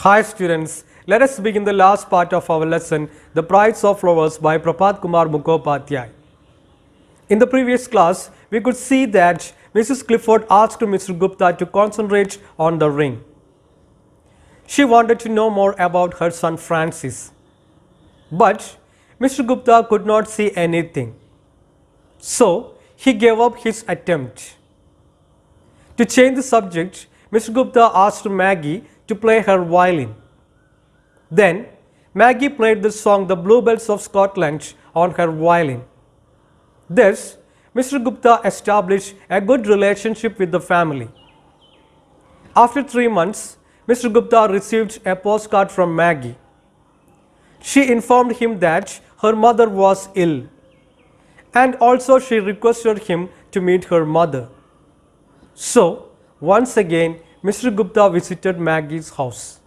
Hi students, let us begin the last part of our lesson, The Prides of Flowers by Prapat Kumar Mukhopadhyay. In the previous class, we could see that Mrs. Clifford asked Mr. Gupta to concentrate on the ring. She wanted to know more about her son Francis. But Mr. Gupta could not see anything. So, he gave up his attempt. To change the subject, Mr. Gupta asked Maggie to play her violin. Then, Maggie played the song The Bluebells of Scotland on her violin. Thus, Mr. Gupta established a good relationship with the family. After 3 months, Mr. Gupta received a postcard from Maggie. She informed him that her mother was ill, and also she requested him to meet her mother. So, once again, Mr. Gupta visited Maggie's house.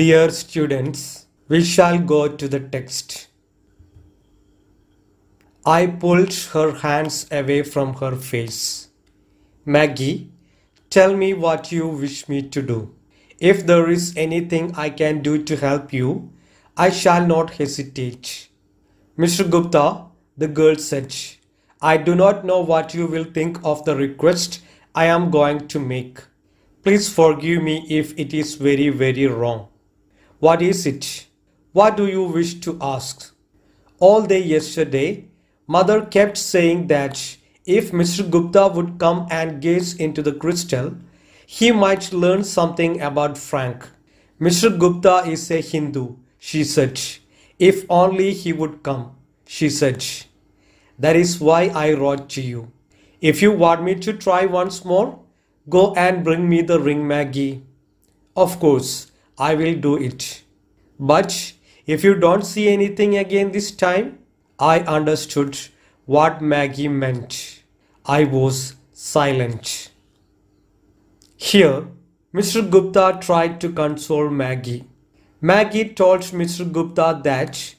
Dear students, we shall go to the text. I pulled her hands away from her face. Maggie, tell me what you wish me to do. If there is anything I can do to help you, I shall not hesitate. Mr. Gupta, the girl said, I do not know what you will think of the request I am going to make. Please forgive me if it is very, very wrong. What is it? What do you wish to ask? All day yesterday, Mother kept saying that if Mr. Gupta would come and gaze into the crystal, he might learn something about Frank. Mr. Gupta is a Hindu, she said. If only he would come, she said. That is why I wrote to you. If you want me to try once more, go and bring me the ring, Maggie. Of course, I will do it. But if you don't see anything again this time, I understood what Maggie meant. I was silent. Here, Mr. Gupta tried to console Maggie. Maggie told Mr. Gupta that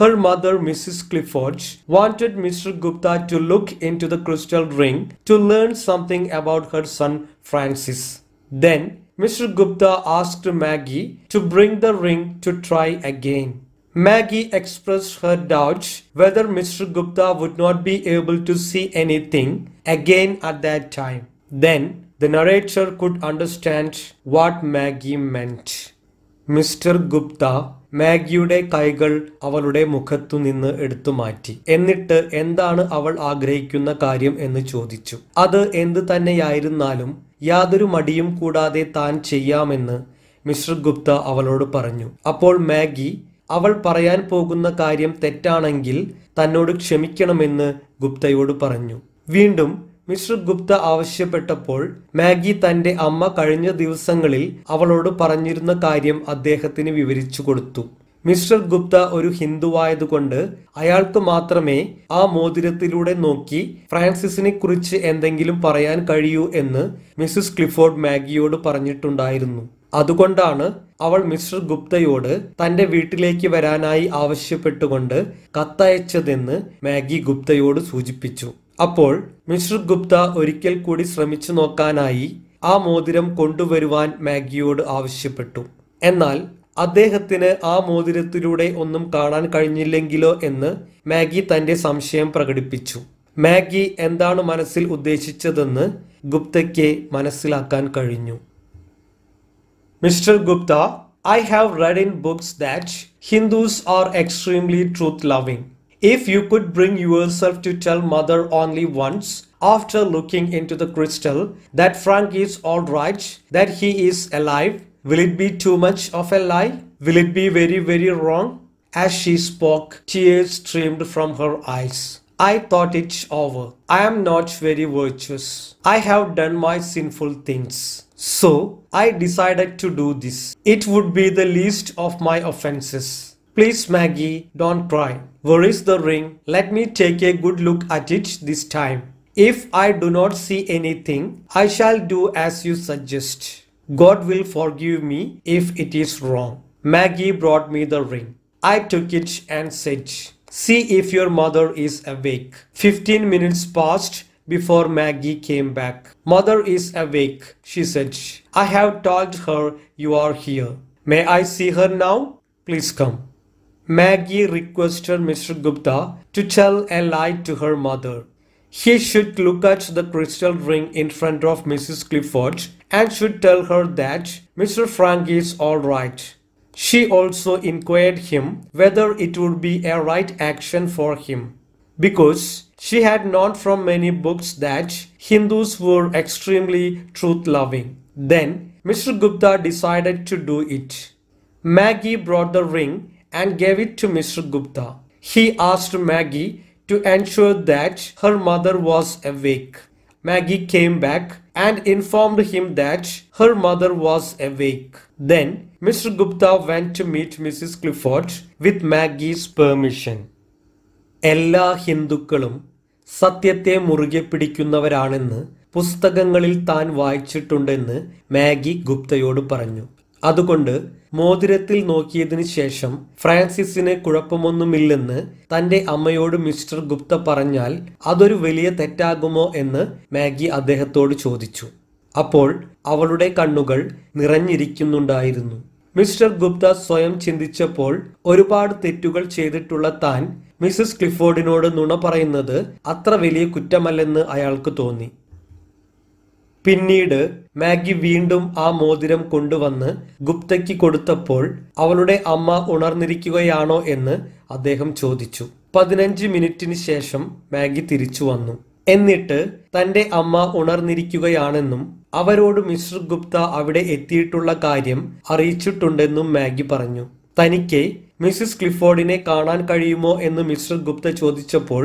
her mother, Mrs. Clifford, wanted Mr. Gupta to look into the crystal ring to learn something about her son Francis. Then, Mr. Gupta asked Maggie to bring the ring to try again. Maggie expressed her doubts whether Mr. Gupta would not be able to see anything again at that time. Then the narrator could understand what Maggie meant. Mr. Gupta മാഗിയുടെ കൈകൾ അവളുടെ മുഖത്തു നിന്ന് എടുത്തു മാറ്റി. എന്നിട്ട് എന്താണ് അവൾ ആഗ്രഹിക്കുന്ന കാര്യം എന്ന് ചോദിച്ചു. അത് എന്ത് തന്നെയായിരുന്നാലും യാതൊരു മടിയും കൂടാതെ താൻ ചെയ്യാമെന്ന് മിസ്റ്റർ ഗുപ്ത അവളോട് പറഞ്ഞു. അപ്പോൾ മാഗി അവൾ പറയാൻ പോകുന്ന കാര്യം തെറ്റാണെങ്കിൽ തന്നോട് ക്ഷമിക്കണമെന്ന് ഗുപ്തയോട് പറഞ്ഞു. വീണ്ടും മിസ്റ്റർ ഗുപ്ത ആവശ്യപ്പെട്ടപ്പോൾ മാഗി തന്റെ അമ്മ കഴിഞ്ഞ ദിവസങ്ങളിൽ അവളോട് പറഞ്ഞിരുന്ന കാര്യം അദ്ദേഹത്തിന് വിവരിച്ചു കൊടുത്തു. മിസ്റ്റർ ഗുപ്ത ഒരു ഹിന്ദുവായതുകൊണ്ട് അയാൾക്ക് മാത്രമേ ആ മോതിരത്തിലൂടെ നോക്കി ഫ്രാൻസിസിനെ കുറിച്ച് എന്തെങ്കിലും പറയാൻ കഴിയൂ എന്ന് മിസസ് ക്ലിഫോർഡ് മാഗിയോട് പറഞ്ഞിട്ടുണ്ടായിരുന്നു. അതുകൊണ്ടാണ് അവൾ മിസ്റ്റർ ഗുപ്തയോട് തന്റെ വീട്ടിലേക്ക് വരാനായി ആവശ്യപ്പെട്ടുകൊണ്ട് കത്തയച്ചതെന്ന് മാഗി ഗുപ്തയോട് സൂചിപ്പിച്ചു. അപ്പോൾ മിസ്റ്റർ ഗുപ്ത ഒരിക്കൽ കൂടി ശ്രമിച്ചു നോക്കാനായി ആ മോതിരം കൊണ്ടുവരുവാൻ മാഗിയോട് ആവശ്യപ്പെട്ടു. എന്നാൽ അദ്ദേഹത്തിന് ആ മോതിരത്തിലൂടെ ഒന്നും കാണാൻ കഴിഞ്ഞില്ലെങ്കിലോ എന്ന് മാഗി തന്റെ സംശയം പ്രകടിപ്പിച്ചു. മാഗി എന്താണ് മനസ്സിൽ ഉദ്ദേശിച്ചതെന്ന് ഗുപ്തയ്ക്ക് മനസ്സിലാക്കാൻ കഴിഞ്ഞു. Mr. Gupta, I have read in books that Hindus are extremely truth-loving. If you could bring yourself to tell mother only once after looking into the crystal that Frank is all right, that he is alive, will it be too much of a lie? Will it be very, very wrong? As she spoke, tears streamed from her eyes. I thought it over. I am not very virtuous. I have done my sinful things. So I decided to do this. It would be the least of my offenses. Please, Maggie, don't cry. Where is the ring? Let me take a good look at it this time. If I do not see anything, I shall do as you suggest. God will forgive me if it is wrong. Maggie brought me the ring. I took it and said, "See if your mother is awake." 15 minutes passed before Maggie came back. "Mother is awake," she said. "I have told her you are here. May I see her now? Please come." Maggie requested Mr. Gupta to tell a lie to her mother. He should look at the crystal ring in front of Mrs. Clifford and should tell her that Mr. Frank is all right. She also inquired him whether it would be a right action for him, because she had known from many books that Hindus were extremely truth-loving. Then Mr. Gupta decided to do it. Maggie brought the ring and gave it to Mr. Gupta. He asked Maggie to ensure that her mother was awake. Maggie came back and informed him that her mother was awake. Then Mr. Gupta went to meet Mrs. Clifford with Maggie's permission. എല്ലാ ഹിന്ദുക്കളും സത്യത്തെ മുറുകെ പിടിക്കുന്നവരാണെന്ന് പുസ്തകങ്ങളിൽ താൻ വായിച്ചിട്ടുണ്ടെന്ന് Maggi ഗുപ്തയോട് പറഞ്ഞു. അതുകൊണ്ട് മോതിരത്തിൽ നോക്കിയതിന് ശേഷം ഫ്രാൻസിസിന് കുഴപ്പമൊന്നുമില്ലെന്ന് തന്റെ അമ്മയോട് മിസ്റ്റർ ഗുപ്ത പറഞ്ഞാൽ അതൊരു വലിയ തെറ്റാകുമോ എന്ന് മാഗി അദ്ദേഹത്തോട് ചോദിച്ചു. അപ്പോൾ അവളുടെ കണ്ണുകൾ നിറഞ്ഞിരിക്കുന്നുണ്ടായിരുന്നു. മിസ്റ്റർ ഗുപ്ത സ്വയം ചിന്തിച്ചപ്പോൾ ഒരുപാട് തെറ്റുകൾ ചെയ്തിട്ടുള്ള താൻ മിസസ് ക്ലിഫോർഡിനോട് നുണ പറയുന്നത് അത്ര വലിയ കുറ്റമല്ലെന്ന് അയാൾക്ക് തോന്നി. പിന്നീട് മാഗി വീണ്ടും ആ മോതിരം കൊണ്ടുവന്ന് ഗുപ്തയ്ക്ക് കൊടുത്തപ്പോൾ അവളുടെ അമ്മ ഉണർന്നിരിക്കുകയാണോ എന്ന് അദ്ദേഹം ചോദിച്ചു. 15 മിനിറ്റിന് ശേഷം മാഗി തിരിച്ചു വന്നു. എന്നിട്ട് തന്റെ അമ്മ ഉണർന്നിരിക്കുകയാണെന്നും അവരോട് മിസ്റ്റർ ഗുപ്ത അവിടെ എത്തിയിട്ടുള്ള കാര്യം അറിയിച്ചിട്ടുണ്ടെന്നും മാഗി പറഞ്ഞു. തനിക്ക് മിസസ് ക്ലിഫോർഡിനെ കാണാൻ കഴിയുമോ എന്ന് മിസ്റ്റർ ഗുപ്ത ചോദിച്ചപ്പോൾ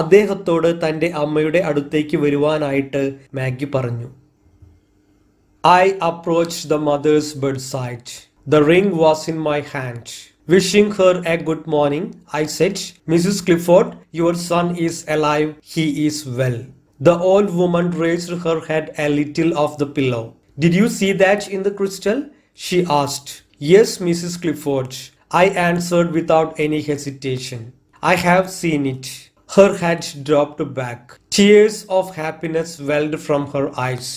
അദ്ദേഹത്തോട് തന്റെ അമ്മയുടെ അടുത്തേക്ക് വരുവാനായിട്ട് മാഗി പറഞ്ഞു. I approached the mother's bedside. The ring was in my hand. Wishing her a good morning, I said, "Mrs. Clifford, your son is alive. He is well." The old woman raised her head a little off the pillow. "Did you see that in the crystal?" she asked. "Yes, Mrs. Clifford," I answered without any hesitation. "I have seen it." Her head dropped back. Tears of happiness welled from her eyes.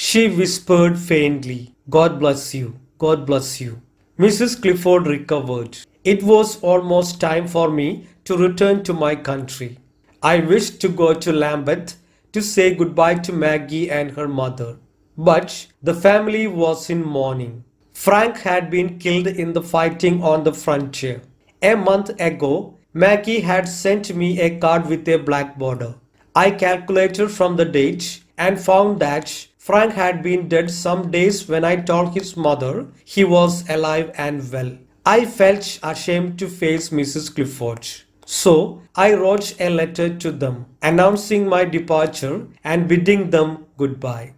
She whispered faintly, "God bless you. God bless you." Mrs. Clifford recovered. It was almost time for me to return to my country. I wished to go to Lambeth to say goodbye to Maggie and her mother. But the family was in mourning. Frank had been killed in the fighting on the frontier. A month ago, Maggie had sent me a card with a black border. I calculated from the date and found that Frank had been dead some days when I told his mother he was alive and well. I felt ashamed to face Mrs. Clifford. So I wrote a letter to them, announcing my departure and bidding them goodbye.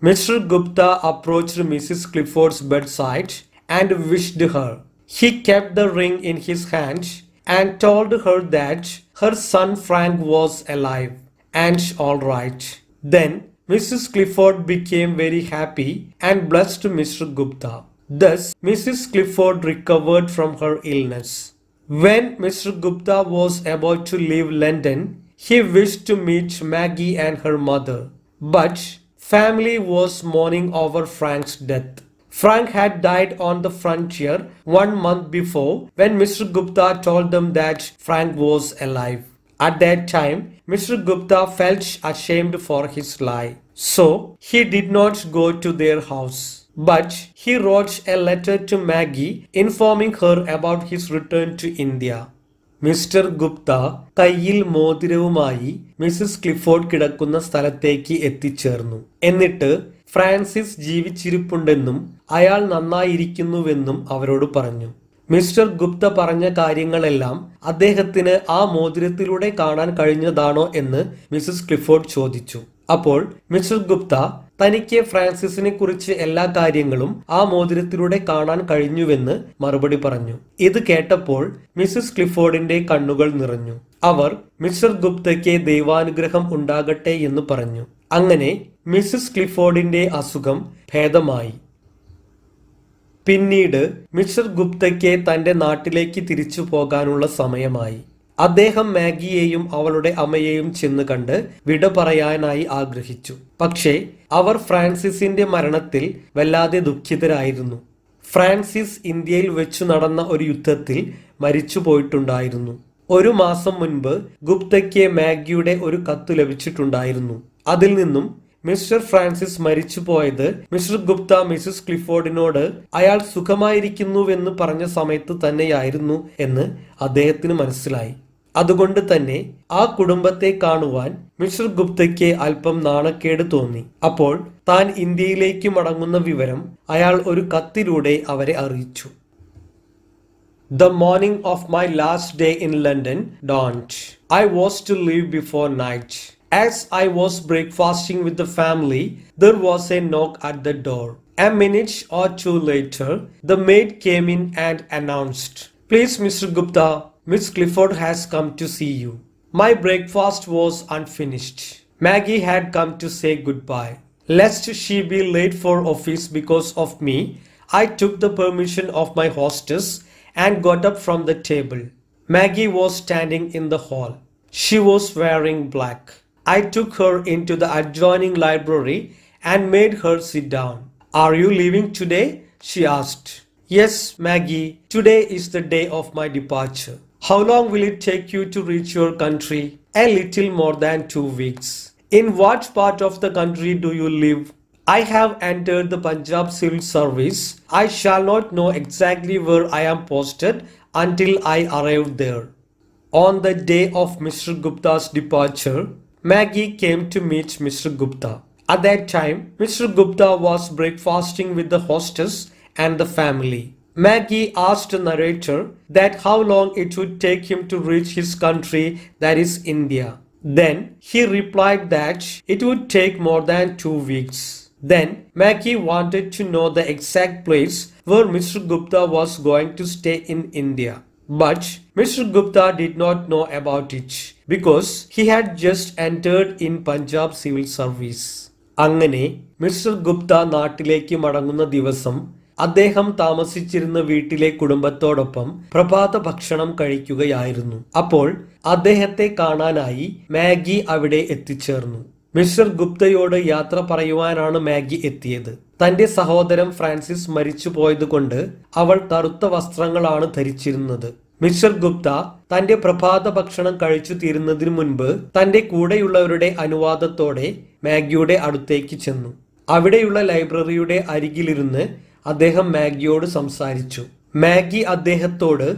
Mr. Gupta approached Mrs. Clifford's bedside and wished her. He kept the ring in his hand and told her that her son Frank was alive and all right. Then Mrs. Clifford became very happy and blessed Mr. Gupta. Thus, Mrs. Clifford recovered from her illness. When Mr. Gupta was about to leave London, he wished to meet Maggie and her mother, but family was mourning over Frank's death. Frank had died on the frontier 1 month before when Mr. Gupta told them that Frank was alive. At that time, Mr. Gupta felt ashamed for his lie. So, he did not go to their house. But he wrote a letter to Maggie informing her about his return to India. Mister Gupta കയ്യിൽ മോതിരവുമായി Mises Clifford കിടക്കുന്ന സ്ഥലത്തേക്ക് എത്തിച്ചേർന്നു. എന്നിട്ട് Francis ജീവിച്ചിരിപ്പുണ്ടെന്നും അയാൾ നന്നായിരിക്കുന്നുവെന്നും അവരോട് പറഞ്ഞു. Mister Gupta പറഞ്ഞ കാര്യങ്ങളെല്ലാം അദ്ദേഹത്തിന് ആ മോതിരത്തിലൂടെ കാണാൻ കഴിഞ്ഞതാണോ എന്ന് മിസസ് ക്ലിഫോർഡ് ചോദിച്ചു. അപ്പോൾ മിസ്റ്റർ ഗുപ്ത തനിക്ക് ഫ്രാൻസിസിനെ കുറിച്ച് എല്ലാ കാര്യങ്ങളും ആ മോതിരത്തിലൂടെ കാണാൻ കഴിഞ്ഞുവെന്ന് മറുപടി പറഞ്ഞു. ഇത് കേട്ടപ്പോൾ മിസസ് ക്ലിഫോർഡിന്റെ കണ്ണുകൾ നിറഞ്ഞു. അവർ മിസ്റ്റർ ഗുപ്തയ്ക്ക് ദൈവാനുഗ്രഹം ഉണ്ടാകട്ടെ എന്ന് പറഞ്ഞു. അങ്ങനെ മിസസ് ക്ലിഫോർഡിന്റെ അസുഖം ഭേദമായി. പിന്നീട് മിസ്റ്റർ ഗുപ്തയ്ക്ക് തന്റെ നാട്ടിലേക്ക് തിരിച്ചു പോകാനുള്ള സമയമായി. അദ്ദേഹം മാഗിയെയും അവളുടെ അമ്മയെയും ചെന്ന് കണ്ട് വിട പറയാനായി ആഗ്രഹിച്ചു. പക്ഷേ അവർ ഫ്രാൻസിസിന്റെ മരണത്തിൽ വല്ലാതെ ദുഃഖിതരായിരുന്നു. ഫ്രാൻസിസ് ഇന്ത്യയിൽ വെച്ചു നടന്ന ഒരു യുദ്ധത്തിൽ മരിച്ചു പോയിട്ടുണ്ടായിരുന്നു. 1 മാസം മുൻപ് ഗുപ്തയ്ക്ക് മാഗിയുടെ ഒരു കത്ത് ലഭിച്ചിട്ടുണ്ടായിരുന്നു. അതിൽ നിന്നും മിസ്റ്റർ ഫ്രാൻസിസ് മരിച്ചു പോയത് മിസ്റ്റർ ഗുപ്ത മിസസ് ക്ലിഫോർഡിനോട് അയാൾ സുഖമായിരിക്കുന്നുവെന്ന് പറഞ്ഞ സമയത്ത് തന്നെയായിരുന്നു എന്ന് അദ്ദേഹത്തിന് മനസ്സിലായി. അതുകൊണ്ട് തന്നെ ആ കുടുംബത്തെ കാണുവാൻ മിസ്റ്റർ ഗുപ്തയ്ക്ക് അല്പം നാണക്കേട് തോന്നി. അപ്പോൾ താൻ ഇന്ത്യയിലേക്ക് മടങ്ങുന്ന വിവരം അയാൾ ഒരു കത്തിലൂടെ അവരെ അറിയിച്ചു. The morning of my last day in London dawned. I was to leave before night. As I was breakfasting with the family, there was a knock at the door. A minute or two later, the maid came in and announced, "Please, Mr. Gupta, Miss Clifford has come to see you." My breakfast was unfinished. Maggie had come to say goodbye. Lest she be late for office because of me, I took the permission of my hostess and got up from the table. Maggie was standing in the hall. She was wearing black. I took her into the adjoining library and made her sit down. "Are you leaving today?" she asked. "Yes, Maggie, today is the day of my departure." "How long will it take you to reach your country?" "A little more than 2 weeks. "In what part of the country do you live?" "I have entered the Punjab Civil Service. I shall not know exactly where I am posted until I arrive there." On the day of Mr. Gupta's departure, Maggie came to meet Mr. Gupta. At that time, Mr. Gupta was breakfasting with the hostess and the family. Maggie asked the narrator that how long it would take him to reach his country, that is India. Then he replied that it would take more than 2 weeks. Then Maggie wanted to know the exact place where Mr. Gupta was going to stay in India. But Mr. Gupta did not know about it because he had just entered in Punjab Civil Service. അങ്ങനെ mister Gupta നാട്ടിലേക്ക് മടങ്ങുന്ന ദിവസം അദ്ദേഹം താമസിച്ചിരുന്ന വീട്ടിലെ കുടുംബത്തോടൊപ്പം പ്രഭാത ഭക്ഷണം കഴിക്കുകയായിരുന്നു. അപ്പോൾ അദ്ദേഹത്തെ കാണാനായി മാഗി അവിടെ എത്തിച്ചേർന്നു. മിസ്റ്റർ ഗുപ്തയോട് യാത്ര പറയുവാനാണ് മാഗി എത്തിയത്. തന്റെ സഹോദരൻ ഫ്രാൻസിസ് മരിച്ചു പോയതുകൊണ്ട് അവൾ കറുത്ത വസ്ത്രങ്ങളാണ് ധരിച്ചിരുന്നത്. മിസ്റ്റർ ഗുപ്ത തന്റെ പ്രഭാത ഭക്ഷണം കഴിച്ചു തീരുന്നതിന് മുൻപ് തന്റെ കൂടെയുള്ളവരുടെ അനുവാദത്തോടെ മാഗിയുടെ അടുത്തേക്ക് ചെന്നു. അവിടെയുള്ള ലൈബ്രറിയുടെ അരികിലിരുന്ന് അദ്ദേഹം മാഗിയോട് സംസാരിച്ചു. മാഗി അദ്ദേഹത്തോട്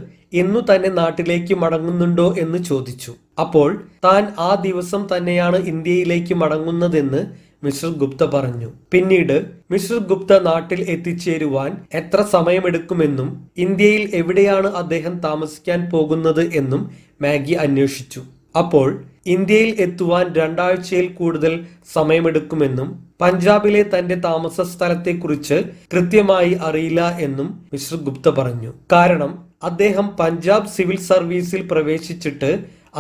ഇന്നു തന്നെ നാട്ടിലേക്ക് മടങ്ങുന്നുണ്ടോ എന്ന് ചോദിച്ചു. അപ്പോൾ താൻ ആ ദിവസം തന്നെയാണ് ഇന്ത്യയിലേക്ക് മടങ്ങുന്നതെന്ന് മിസ്റ്റർ ഗുപ്ത പറഞ്ഞു. പിന്നീട് മിസ്റ്റർ ഗുപ്ത നാട്ടിൽ എത്തിച്ചേരുവാൻ എത്ര സമയമെടുക്കുമെന്നും ഇന്ത്യയിൽ എവിടെയാണ് അദ്ദേഹം താമസിക്കാൻ പോകുന്നത് എന്നും മാഗി അന്വേഷിച്ചു. അപ്പോൾ ഇന്ത്യയിൽ എത്തുവാൻ 2 ആഴ്ചയിൽ കൂടുതൽ സമയമെടുക്കുമെന്നും പഞ്ചാബിലെ തന്റെ താമസ സ്ഥലത്തെക്കുറിച്ച് കൃത്യമായി അറിയില്ല എന്നും മിസ്റ്റർ ഗുപ്ത പറഞ്ഞു. കാരണം അദ്ദേഹം പഞ്ചാബ് സിവിൽ സർവീസിൽ പ്രവേശിച്ചിട്ട്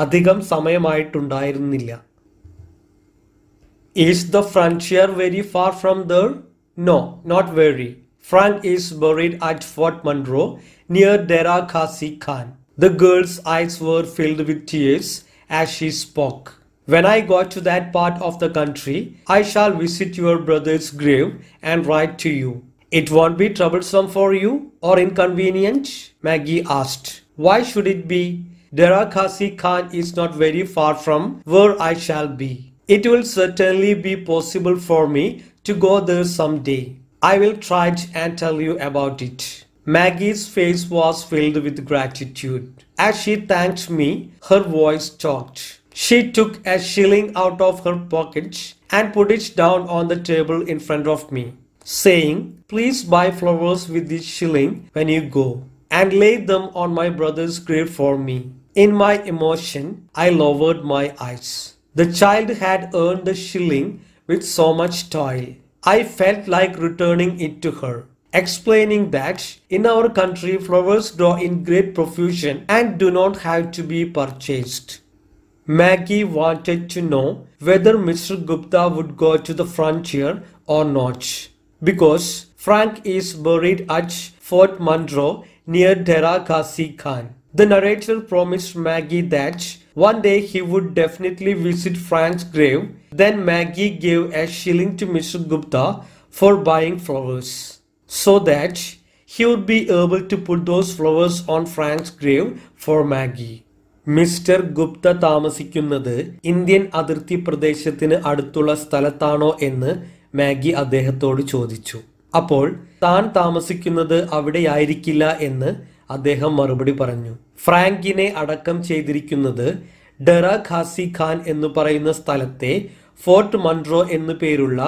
അധികം സമയമായിട്ടുണ്ടായിരുന്നില്ല. Is the frontier very far from there? No, not very. Frank is buried at Fort Monroe near Dera Ghazi Khan. The girl's eyes were filled with tears as she spoke. When I got to that part of the country, I shall visit your brother's grave and write to you. It won't be troublesome for you or inconvenient? Maggie asked. Why should it be? Dera Ghazi Khan is not very far from where I shall be. It will certainly be possible for me to go there someday. I will try and tell you about it. Maggie's face was filled with gratitude. As she thanked me, her voice choked. She took a shilling out of her pocket and put it down on the table in front of me, saying, Please buy flowers with this shilling when you go, and lay them on my brother's grave for me. In my emotion, I lowered my eyes. The child had earned the shilling with so much toil. I felt like returning it to her, explaining that in our country flowers grow in great profusion and do not have to be purchased. Maggie wanted to know whether Mr. Gupta would go to the frontier or not, because Frank is buried at Fort Monroe near Dera Ghazi Khan. The narrator promised Maggie that one day he would definitely visit Frank's grave. Then Maggie gave a shilling to Mr. Gupta for buying flowers, so that he would be able to put those flowers on Frank's grave for Maggie. Mister Gupta താമസിക്കുന്നത് Indian അതിർത്തി പ്രദേശത്തിന് അടുത്തുള്ള സ്ഥലത്താണോ എന്ന് Maggi അദ്ദേഹത്തോട് ചോദിച്ചു. അപ്പോൾ താൻ താമസിക്കുന്നത് അവിടെയായിരിക്കില്ല എന്ന് അദ്ദേഹം മറുപടി പറഞ്ഞു. ഫ്രാങ്കിനെ അടക്കം ചെയ്തിരിക്കുന്നത് ഡെറാ ഖാസി ഖാൻ എന്ന് പറയുന്ന സ്ഥലത്തെ ഫോർട്ട് മൺട്രോ എന്നു പേരുള്ള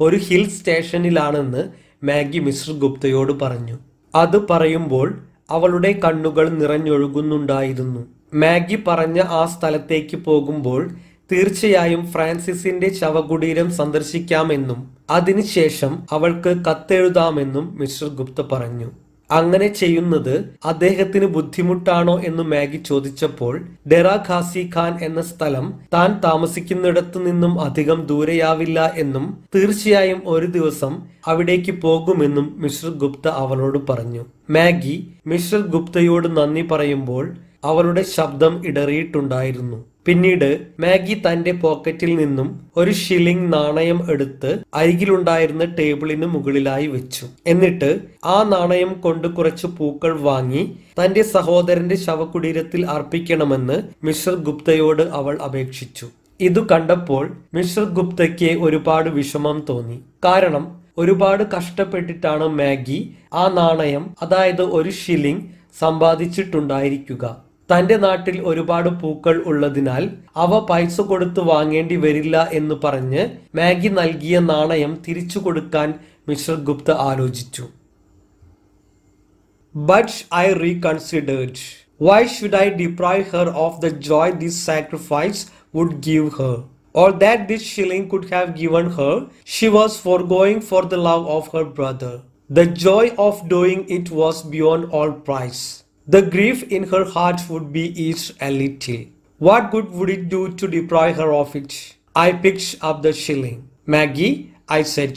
ഒരു ഹിൽ സ്റ്റേഷനിലാണെന്ന് മാഗി മിസ്റ്റർ ഗുപ്തയോട് പറഞ്ഞു. അത് പറയുമ്പോൾ അവളുടെ കണ്ണുകൾ നിറഞ്ഞൊഴുകുന്നുണ്ടായിരുന്നു. മാഗി പറഞ്ഞ ആ സ്ഥലത്തേക്ക് പോകുമ്പോൾ തീർച്ചയായും ഫ്രാൻസിസിന്റെ ശവകുടീരം സന്ദർശിക്കാമെന്നും അതിനുശേഷം അവൾക്ക് കത്തെഴുതാമെന്നും മിസ്റ്റർ ഗുപ്ത പറഞ്ഞു. അങ്ങനെ ചെയ്യുന്നത് അദ്ദേഹത്തിന് ബുദ്ധിമുട്ടാണോ എന്ന് മാഗി ചോദിച്ചപ്പോൾ ഡെറാ ഖാസി ഖാൻ എന്ന സ്ഥലം താൻ താമസിക്കുന്നിടത്തു നിന്നും അധികം ദൂരെയാവില്ല എന്നും തീർച്ചയായും ഒരു ദിവസം അവിടേക്ക് പോകുമെന്നും മിസ്റ്റർ ഗുപ്ത അവളോട് പറഞ്ഞു. മാഗി മിസ്റ്റർ ഗുപ്തയോട് നന്ദി പറയുമ്പോൾ അവളുടെ ശബ്ദം ഇടറിയിട്ടുണ്ടായിരുന്നു. പിന്നീട് മാഗി തന്റെ പോക്കറ്റിൽ നിന്നും ഒരു ഷില്ലിംഗ് നാണയം എടുത്ത് അരികിലുണ്ടായിരുന്ന ടേബിളിന് മുകളിലായി വെച്ചു. എന്നിട്ട് ആ നാണയം കൊണ്ട് കുറച്ച് പൂക്കൾ വാങ്ങി തന്റെ സഹോദരന്റെ ശവകുടീരത്തിൽ അർപ്പിക്കണമെന്ന് മിസ്റ്റർ ഗുപ്തയോട് അവൾ അപേക്ഷിച്ചു. ഇതു കണ്ടപ്പോൾ മിസ്റ്റർ ഗുപ്തയ്ക്ക് ഒരുപാട് വിഷമം തോന്നി. കാരണം ഒരുപാട് കഷ്ടപ്പെട്ടിട്ടാണ് മാഗി ആ നാണയം, അതായത് ഒരു ഷില്ലിംഗ് സമ്പാദിച്ചിട്ടുണ്ടായിരിക്കുക. തന്റെ നാട്ടിൽ ഒരുപാട് പൂക്കൾ ഉള്ളതിനാൽ അവ പൈസ കൊടുത്ത് വാങ്ങേണ്ടി വരില്ല എന്ന് പറഞ്ഞ് മാഗി നൽകിയ നാണയം തിരിച്ചു കൊടുക്കാൻ മിസ്റ്റർ ഗുപ്ത ആലോചിച്ചു. But I reconsidered. Why should I deprive her of the joy this sacrifice would give her, or that this shilling could have given her? She was foregoing for the love of her brother. The joy of doing it was beyond all price. The grief in her heart would be eased a little. What good would it do to deprive her of it? I picked up the shilling. Maggie, I said,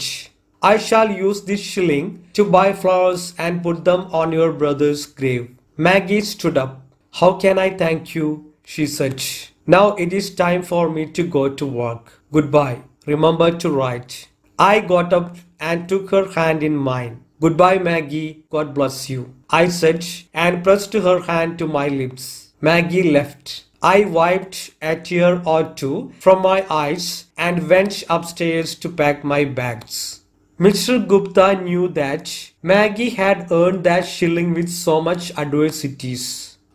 I shall use this shilling to buy flowers and put them on your brother's grave. Maggie stood up. How can I thank you? She said. Now it is time for me to go to work. Goodbye. Remember to write. I got up and took her hand in mine. Goodbye, Maggie. God bless you, I said and pressed her hand to my lips. Maggie left. I wiped a tear or two from my eyes and went upstairs to pack my bags. Mr. Gupta knew that Maggie had earned that shilling with so much adversities.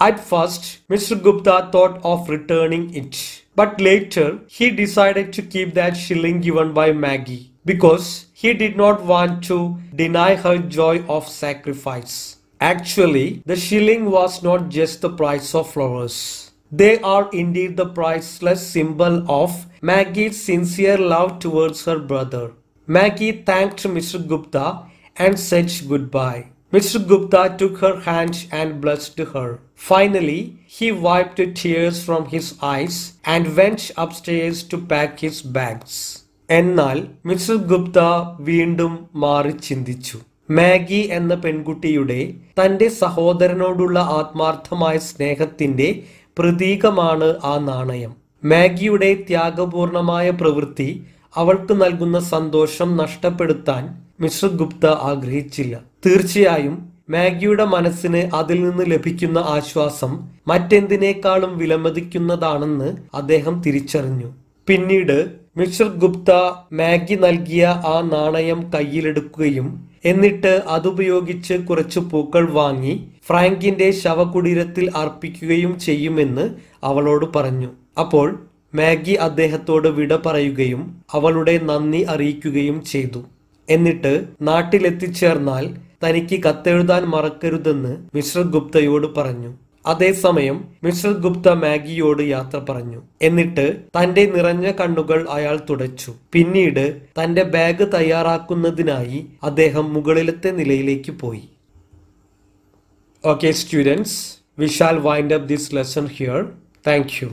At first, Mr. Gupta thought of returning it, but later he decided to keep that shilling given by Maggie, because he did not want to deny her joy of sacrifice. Actually, the shilling was not just the price of flowers. They are indeed the priceless symbol of Maggie's sincere love towards her brother. Maggie thanked Mr. Gupta and said goodbye. Mr. Gupta took her hand and blessed her. Finally, he wiped tears from his eyes and went upstairs to pack his bags. എന്നാൽ mister Gupta വീണ്ടും മാറി ചിന്തിച്ചു. Maggi എന്ന പെൺകുട്ടിയുടെ തൻ്റെ സഹോദരനോടുള്ള ആത്മാർത്ഥമായ സ്നേഹത്തിൻ്റെ പ്രതീകമാണ് ആ നാണയം. മാഗിയുടെ ത്യാഗപൂർണമായ പ്രവൃത്തി അവൾക്ക് നൽകുന്ന സന്തോഷം നഷ്ടപ്പെടുത്താൻ മിസ്റ്റർ ഗുപ്ത ആഗ്രഹിച്ചില്ല. തീർച്ചയായും മാഗിയുടെ മനസ്സിന് അതിൽ നിന്ന് ലഭിക്കുന്ന ആശ്വാസം മറ്റെന്തിനേക്കാളും വിലമതിക്കുന്നതാണെന്ന് അദ്ദേഹം തിരിച്ചറിഞ്ഞു. പിന്നീട് മിസ്റ്റർ ഗുപ്ത മാഗി നൽകിയ ആ നാണയം കയ്യിലെടുക്കുകയും എന്നിട്ട് അതുപയോഗിച്ച് കുറച്ച് പൂക്കൾ വാങ്ങി ഫ്രാങ്കിന്റെ ശവകുടീരത്തിൽ അർപ്പിക്കുകയും ചെയ്യുമെന്ന് അവളോട് പറഞ്ഞു. അപ്പോൾ മാഗി അദ്ദേഹത്തോട് വിട പറയുകയും അവളുടെ നന്ദി അറിയിക്കുകയും ചെയ്തു. എന്നിട്ട് നാട്ടിലെത്തിച്ചേർന്നാൽ തനിക്ക് കത്തെഴുതാൻ മറക്കരുതെന്ന് മിസ്റ്റർ ഗുപ്തയോട് പറഞ്ഞു. അതേസമയം മിസ്റ്റർ ഗുപ്ത മാഗിയോട് യാത്ര പറഞ്ഞു. എന്നിട്ട് തന്റെ നിറഞ്ഞ കണ്ണുകൾ അയാൾ തുടച്ചു. പിന്നീട് തന്റെ ബാഗ് തയ്യാറാക്കുന്നതിനായി അദ്ദേഹം മുകളിലത്തെ നിലയിലേക്ക് പോയി. Okay students, we shall wind up this lesson here. Thank you.